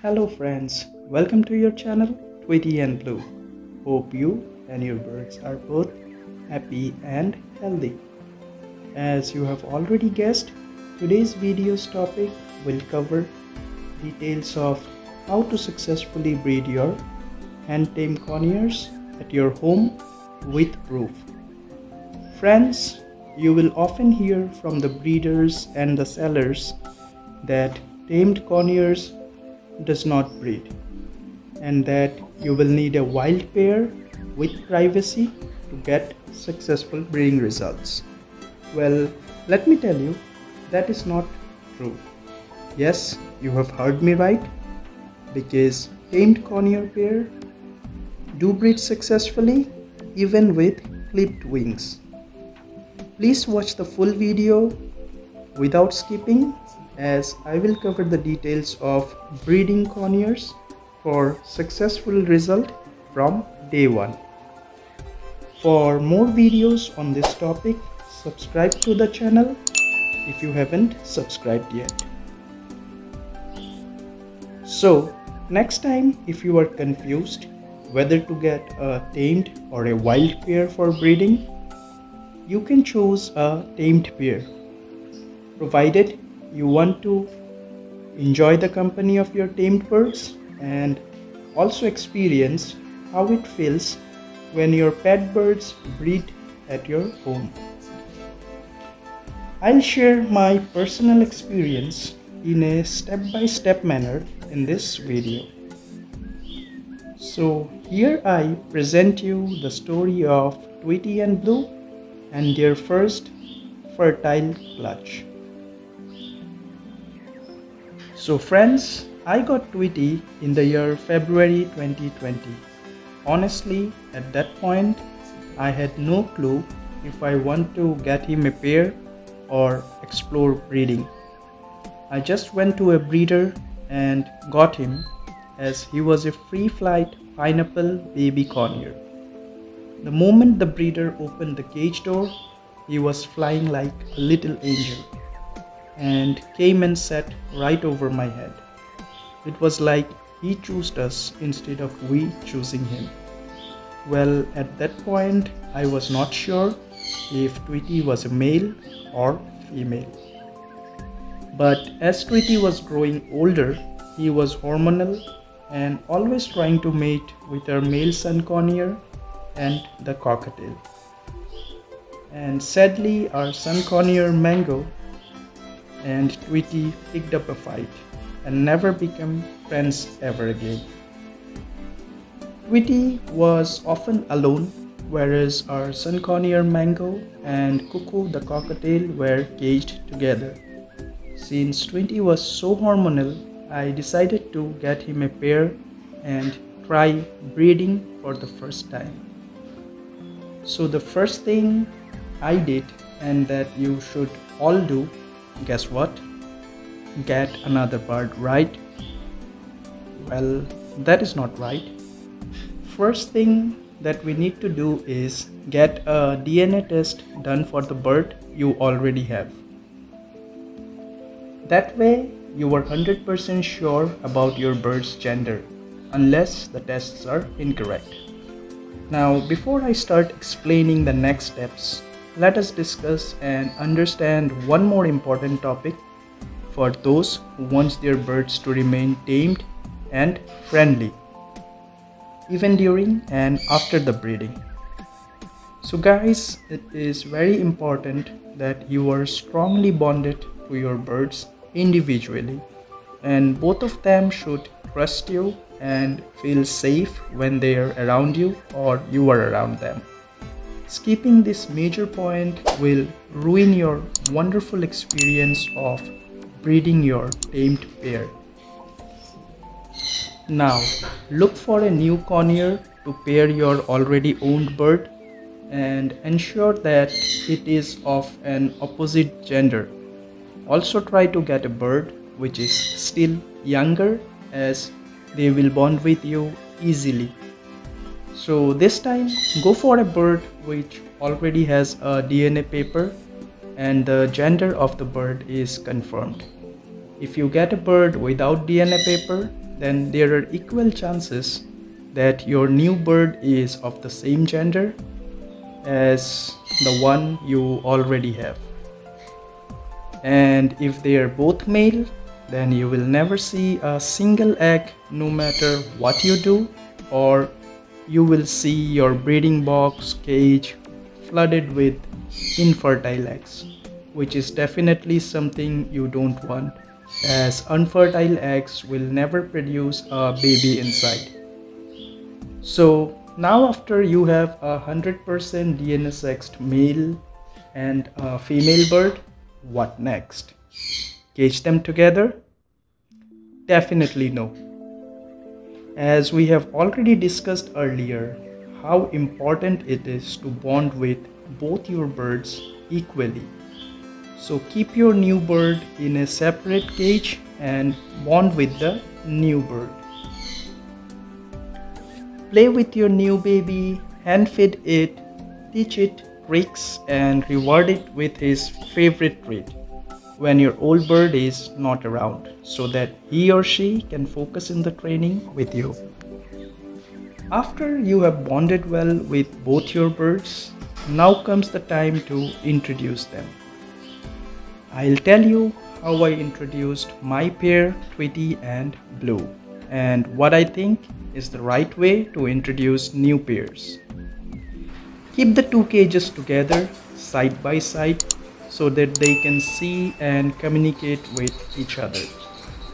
Hello friends, welcome to your channel TweeTyandBlue. Hope you and your birds are both happy and healthy. As you have already guessed, today's video's topic will cover details of how to successfully breed your hand-tamed conures at your home with proof. Friends, you will often hear from the breeders and the sellers that tamed conures does not breed and that you will need a wild pair with privacy to get successful breeding results. Well, let me tell you, that is not true. Yes, you have heard me right, because tamed conure pair do breed successfully even with clipped wings. Please watch the full video without skipping, as I will cover the details of breeding conures for successful result from day one. For more videos on this topic, subscribe to the channel if you haven't subscribed yet. So next time, if you are confused whether to get a tamed or a wild pair for breeding, you can choose a tamed pair, provided you want to enjoy the company of your tamed birds and also experience how it feels when your pet birds breed at your home. I'll share my personal experience in a step-by-step manner in this video. So here I present you the story of TweeTyandBlue and their first fertile clutch. So friends, I got Tweety in the year February 2020. Honestly, at that point, I had no clue if I want to get him a pair or explore breeding. I just went to a breeder and got him, as he was a free flight pineapple baby conure. The moment the breeder opened the cage door, he was flying like a little angel and came and sat right over my head. It was like he chose us instead of we choosing him. Well, at that point, I was not sure if Tweety was a male or female. But as Tweety was growing older, he was hormonal and always trying to mate with our male sun conure and the cockatiel. And sadly, our sun conure Mango and Tweety picked up a fight and never became friends ever again. Tweety was often alone, whereas our sun conure Mango and Cuckoo the cockatiel were caged together. Since Tweety was so hormonal, I decided to get him a pair and try breeding for the first time. So the first thing I did, and that you should all do, guess what? Get another bird, right? Well, that is not right. First thing that we need to do is get a DNA test done for the bird you already have. That way, you are 100% sure about your bird's gender, unless the tests are incorrect. Now, before I start explaining the next steps, let us discuss and understand one more important topic for those who want their birds to remain tamed and friendly, even during and after the breeding. So guys, it is very important that you are strongly bonded to your birds individually, and both of them should trust you and feel safe when they are around you or you are around them. Skipping this major point will ruin your wonderful experience of breeding your tamed pair. Now, look for a new conure to pair your already owned bird and ensure that it is of an opposite gender. Also try to get a bird which is still younger, as they will bond with you easily. So this time, go for a bird which already has a DNA paper and the gender of the bird is confirmed. If you get a bird without DNA paper, then there are equal chances that your new bird is of the same gender as the one you already have. And if they are both male, then you will never see a single egg no matter what you do, or you will see your breeding box cage flooded with infertile eggs, which is definitely something you don't want, as unfertile eggs will never produce a baby inside. So now after you have 100% DNA sexed male and a female bird, what next? Cage them together? Definitely no. As we have already discussed earlier, how important it is to bond with both your birds equally. So keep your new bird in a separate cage and bond with the new bird. Play with your new baby, hand feed it, teach it tricks and reward it with his favorite treat when your old bird is not around, so that he or she can focus in the training with you. After you have bonded well with both your birds, now comes the time to introduce them. I'll tell you how I introduced my pair Tweety and Blue and what I think is the right way to introduce new pairs. Keep the two cages together side by side so that they can see and communicate with each other.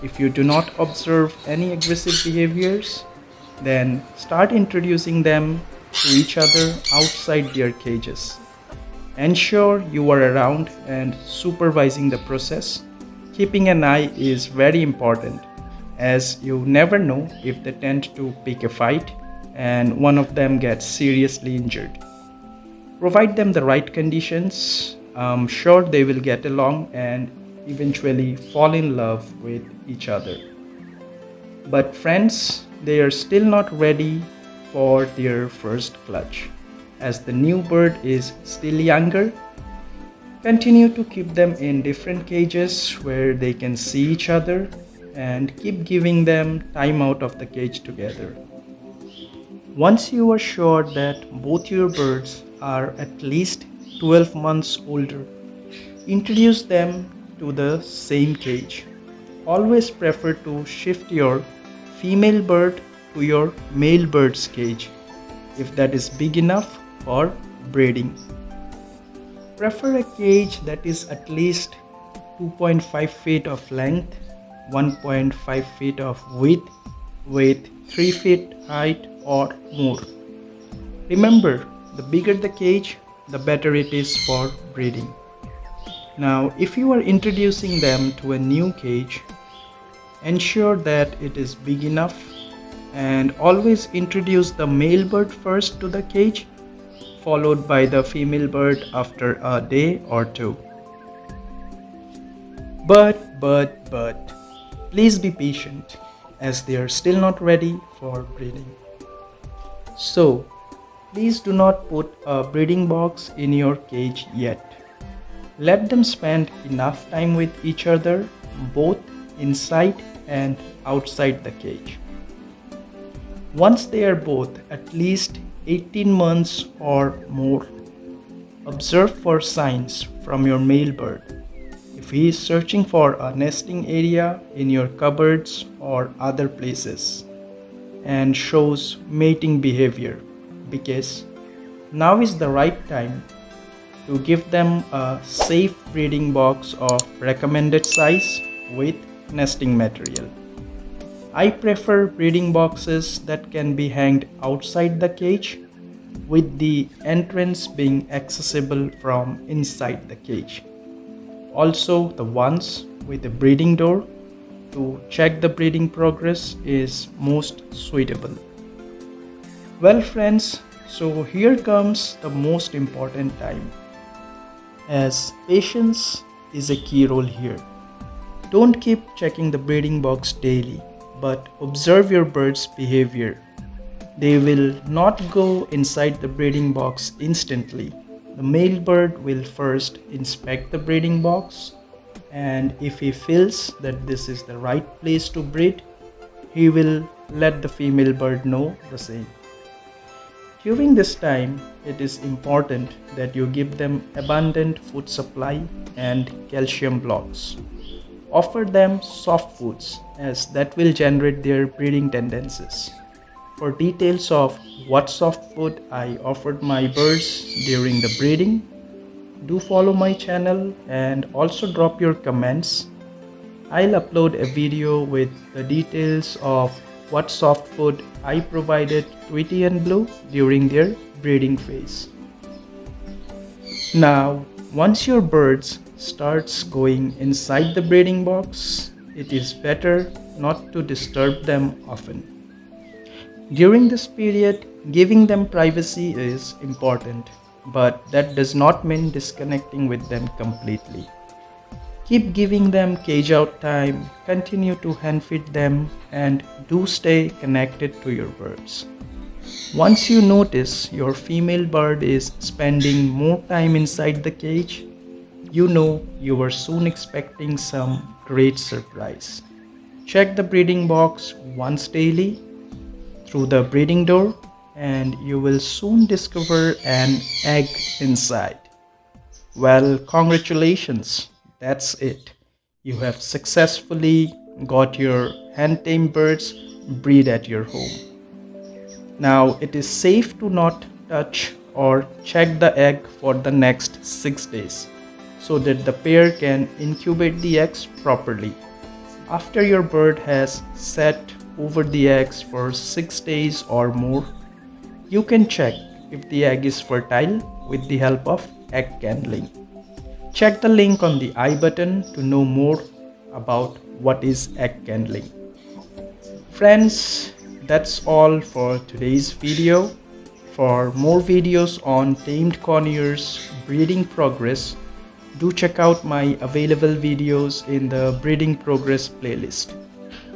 If you do not observe any aggressive behaviors, then start introducing them to each other outside their cages. Ensure you are around and supervising the process. Keeping an eye is very important, as you never know if they tend to pick a fight and one of them gets seriously injured. Provide them the right conditions. I'm sure they will get along and eventually fall in love with each other. But friends, they are still not ready for their first clutch. As the new bird is still younger, continue to keep them in different cages where they can see each other and keep giving them time out of the cage together. Once you are sure that both your birds are at least 12 months older, introduce them to the same cage. Always prefer to shift your female bird to your male bird's cage if that is big enough for breeding. Prefer a cage that is at least 2.5 feet of length, 1.5 feet of width with 3 feet height or more. Remember, the bigger the cage, the better it is for breeding. Now, if you are introducing them to a new cage, ensure that it is big enough and always introduce the male bird first to the cage, followed by the female bird after a day or two. But, please be patient, as they are still not ready for breeding. So, please do not put a breeding box in your cage yet. Let them spend enough time with each other, both inside and outside the cage. Once they are both at least 18 months or more, observe for signs from your male bird. If he is searching for a nesting area in your cupboards or other places and shows mating behavior, because now is the right time to give them a safe breeding box of recommended size with nesting material. I prefer breeding boxes that can be hanged outside the cage, with the entrance being accessible from inside the cage. Also, the ones with a breeding door to check the breeding progress is most suitable. Well friends, so here comes the most important time, as patience is a key role here. Don't keep checking the breeding box daily, but observe your bird's behavior. They will not go inside the breeding box instantly. The male bird will first inspect the breeding box, and if he feels that this is the right place to breed, he will let the female bird know the same. During this time, it is important that you give them abundant food supply and calcium blocks. Offer them soft foods, as that will generate their breeding tendencies. For details of what soft food I offered my birds during the breeding, do follow my channel and also drop your comments. I'll upload a video with the details of what soft food I provided Tweety and Blue during their breeding phase. Now, once your birds starts going inside the breeding box, it is better not to disturb them often. During this period, giving them privacy is important, but that does not mean disconnecting with them completely. Keep giving them cage out time, continue to hand feed them, and do stay connected to your birds. Once you notice your female bird is spending more time inside the cage, you know you are soon expecting some great surprise. Check the breeding box once daily through the breeding door, and you will soon discover an egg inside. Well, congratulations, that's it. You have successfully got your hand-tamed birds breed at your home. Now, it is safe to not touch or check the egg for the next 6 days so that the pair can incubate the eggs properly. After your bird has sat over the eggs for 6 days or more, you can check if the egg is fertile with the help of egg candling. Check the link on the I button to know more about what is egg candling. Friends, that's all for today's video. For more videos on tamed Conure's breeding progress, do check out my available videos in the breeding progress playlist.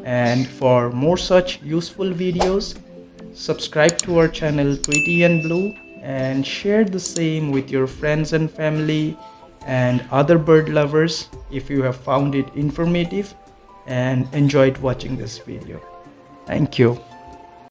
And for more such useful videos, subscribe to our channel Tweety and Blue and share the same with your friends and family and other bird lovers if you have found it informative and enjoyed watching this video. Thank you.